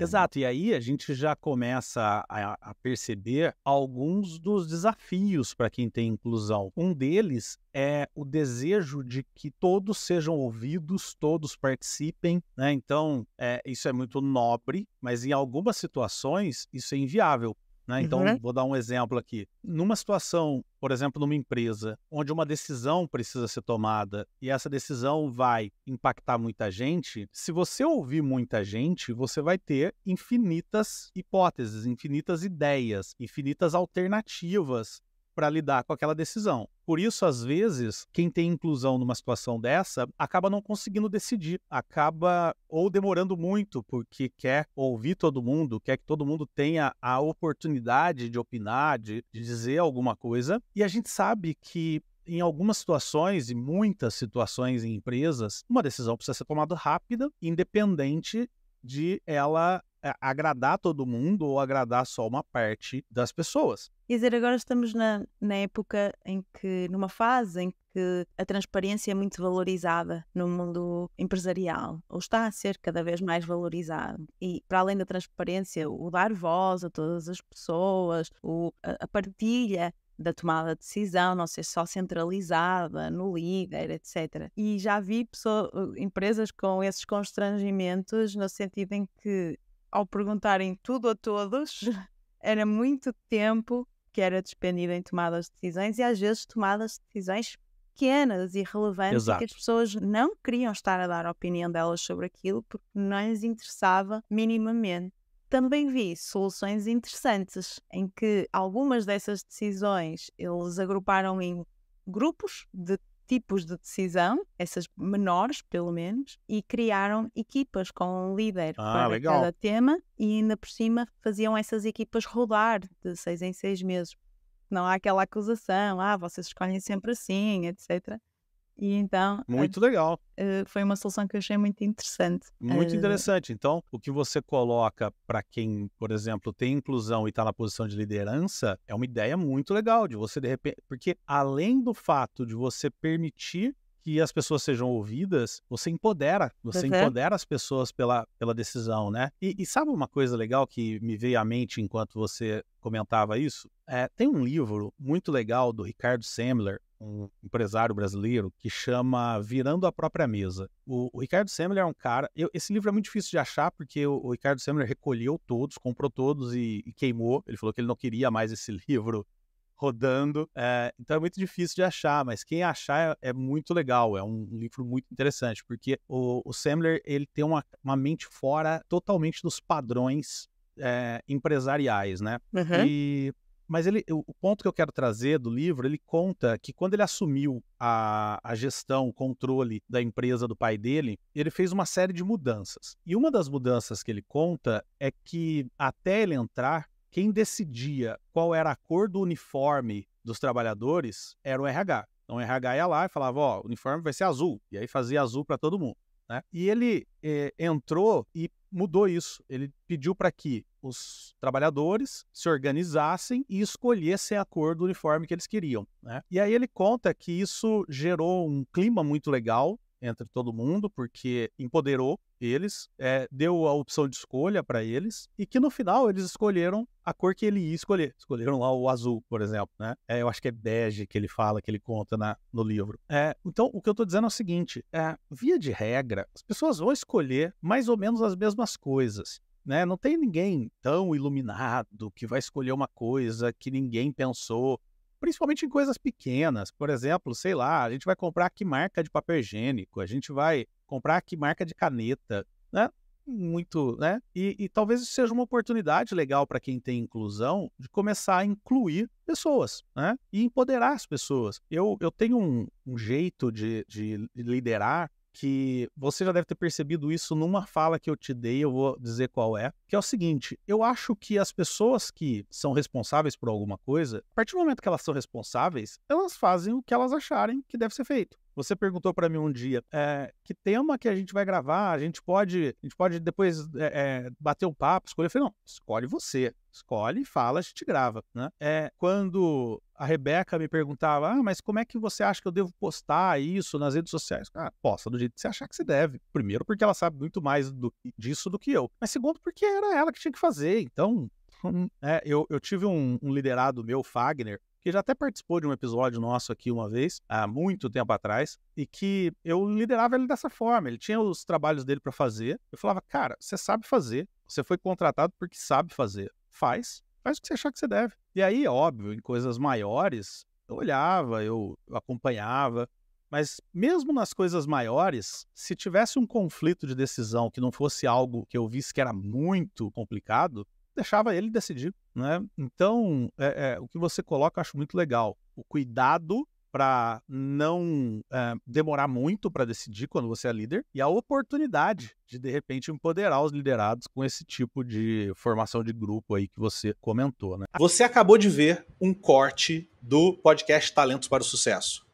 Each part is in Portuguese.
Exato, e aí a gente já começa a perceber alguns dos desafios para quem tem inclusão. Um deles é o desejo de que todos sejam ouvidos, todos participem, né? Então, isso é muito nobre, mas em algumas situações isso é inviável. Né? Então, Uhum. vou dar um exemplo aqui. Numa situação, por exemplo, numa empresa, onde uma decisão precisa ser tomada e essa decisão vai impactar muita gente, se você ouvir muita gente, você vai ter infinitas hipóteses, infinitas ideias, infinitas alternativas para lidar com aquela decisão. Por isso, às vezes, quem tem inclusão numa situação dessa acaba não conseguindo decidir, acaba ou demorando muito porque quer ouvir todo mundo, quer que todo mundo tenha a oportunidade de opinar, de dizer alguma coisa. E a gente sabe que em algumas situações, e muitas situações em empresas, uma decisão precisa ser tomada rápida, independente de ela agradar todo mundo ou agradar só uma parte das pessoas. Quer dizer, agora estamos na época em que, numa fase em que a transparência é muito valorizada no mundo empresarial, ou está a ser cada vez mais valorizado. E, para além da transparência, o dar voz a todas as pessoas, a partilha da tomada de decisão, não ser só centralizada no líder, etc. E já vi empresas com esses constrangimentos, no sentido em que, ao perguntarem tudo a todos, era muito tempo que era despendido em tomadas de decisões e às vezes tomadas de decisões pequenas e relevantes e que as Exato. pessoas não queriam estar a dar a opinião delas sobre aquilo porque não lhes interessava minimamente. Também vi soluções interessantes em que algumas dessas decisões eles agruparam em grupos de tipos de decisão, essas menores pelo menos, e criaram equipas com um líder Ah, para legal. cada tema e ainda por cima faziam essas equipas rodar de 6 em 6 meses. Não há aquela acusação, vocês escolhem sempre assim, etc. E então Muito legal. foi uma solução que eu achei muito interessante. Muito interessante. Então, o que você coloca para quem, por exemplo, tem inclusão e está na posição de liderança, é uma ideia muito legal de você, de repente, porque além do fato de você permitir que as pessoas sejam ouvidas, você Uhum. empodera as pessoas pela decisão, né? E sabe uma coisa legal que me veio à mente enquanto você comentava isso? Tem um livro muito legal do Ricardo Semler, um empresário brasileiro, que chama Virando a Própria Mesa. O Ricardo Semler é um cara... esse livro é muito difícil de achar porque o Ricardo Semler recolheu todos, comprou todos e queimou. Ele falou que ele não queria mais esse livro rodando, então é muito difícil de achar, mas quem achar é muito legal, é um livro muito interessante, porque o Semler ele tem uma mente fora totalmente dos padrões empresariais, né? Uhum. Mas o ponto que eu quero trazer do livro, ele conta que quando ele assumiu a gestão, o controle da empresa do pai dele, ele fez uma série de mudanças. E uma das mudanças que ele conta é que até ele entrar, quem decidia qual era a cor do uniforme dos trabalhadores era o RH. Então o RH ia lá e falava, o uniforme vai ser azul. E aí fazia azul para todo mundo. Né? E ele entrou e mudou isso. Ele pediu para que os trabalhadores se organizassem e escolhessem a cor do uniforme que eles queriam. Né? E aí ele conta que isso gerou um clima muito legal entre todo mundo, porque empoderou eles, deu a opção de escolha para eles, e que no final eles escolheram a cor que ele ia escolher. Escolheram lá o azul, por exemplo, né? Eu acho que é bege que ele fala, que ele conta no livro. Então, o que eu estou dizendo é o seguinte, via de regra, as pessoas vão escolher mais ou menos as mesmas coisas. Né? Não tem ninguém tão iluminado que vai escolher uma coisa que ninguém pensou, principalmente em coisas pequenas. Por exemplo, sei lá, a gente vai comprar que marca de papel higiênico, a gente vai comprar que marca de caneta, né? Muito, né? E talvez isso seja uma oportunidade legal para quem tem inclusão de começar a incluir pessoas, né? E empoderar as pessoas. Eu tenho um jeito de liderar que você já deve ter percebido isso numa fala que eu te dei, eu vou dizer qual é, que é o seguinte, eu acho que as pessoas que são responsáveis por alguma coisa, a partir do momento que elas são responsáveis, elas fazem o que elas acharem que deve ser feito. Você perguntou para mim um dia, que tema que a gente vai gravar? A gente pode depois bater um papo, escolher. Eu falei, não, escolhe você. Escolhe e fala, a gente grava, né? Quando a Rebeca me perguntava, mas como é que você acha que eu devo postar isso nas redes sociais? Posta do jeito que você achar que você deve. Primeiro, porque ela sabe muito mais disso do que eu. Mas segundo, porque era ela que tinha que fazer. Então, eu tive um liderado meu, Fagner, que já até participou de um episódio nosso aqui uma vez, há muito tempo atrás, e que eu liderava ele dessa forma. Ele tinha os trabalhos dele para fazer. Eu falava, cara, você sabe fazer. Você foi contratado porque sabe fazer. Faz o que você achar que você deve. E aí, óbvio, em coisas maiores, eu olhava, eu acompanhava. Mas mesmo nas coisas maiores, se tivesse um conflito de decisão que não fosse algo que eu visse que era muito complicado, deixava ele decidir, né? Então, o que você coloca eu acho muito legal. O cuidado para não demorar muito para decidir quando você é líder e a oportunidade de repente, empoderar os liderados com esse tipo de formação de grupo aí que você comentou, né? Você acabou de ver um corte do podcast Talentos para o Sucesso.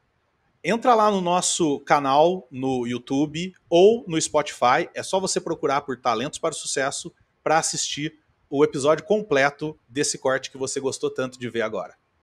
Entra lá no nosso canal no YouTube ou no Spotify. É só você procurar por Talentos para o Sucesso para assistir o episódio completo desse corte que você gostou tanto de ver agora.